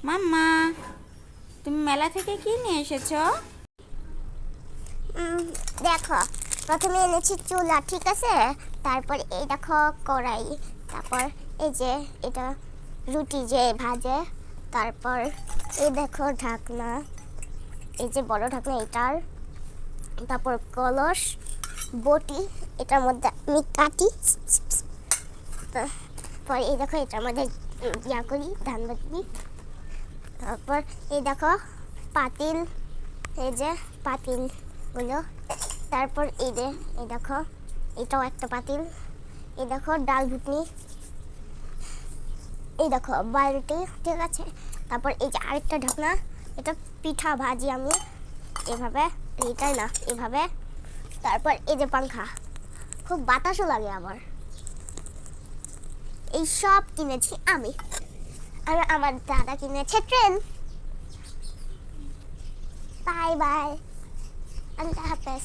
মাম্মা, তুমি মেলা থেকে কি নিয়ে এসেছো? দেখো, প্রথমে এনেছি চুলা, ঠিক আছে। তারপর এই দেখো কড়াই, তারপর এই যে এটা রুটি যে ভাজে, তারপর এই দেখো ঢাকনা, এই যে বড় ঢাকনা এটার, তারপর কলস, বটি, এটার মধ্যে আমি কাটি, তারপর এই দেখো এটার মধ্যে ইয়া করি ধান বাটি, তারপর এই দেখো পাতিল, এই যে পাতিলগুলো, তারপর এই যে এই দেখো এটাও একটা পাতিল, এই দেখো ডাল ঘুটনি, এই দেখো বালতি, ঠিক আছে। তারপর এই যে আরেকটা ঢাকনা, এটা পিঠা ভাজি আমি এভাবে, এটাই না এভাবে। তারপর এই যে পাংখা, খুব বাতাসও লাগে আমার। এই সব কিনেছি আমি, আর আমার দাদা কিনেছে ট্রেন। বাই বাই, আল্লাহ হাফেজ।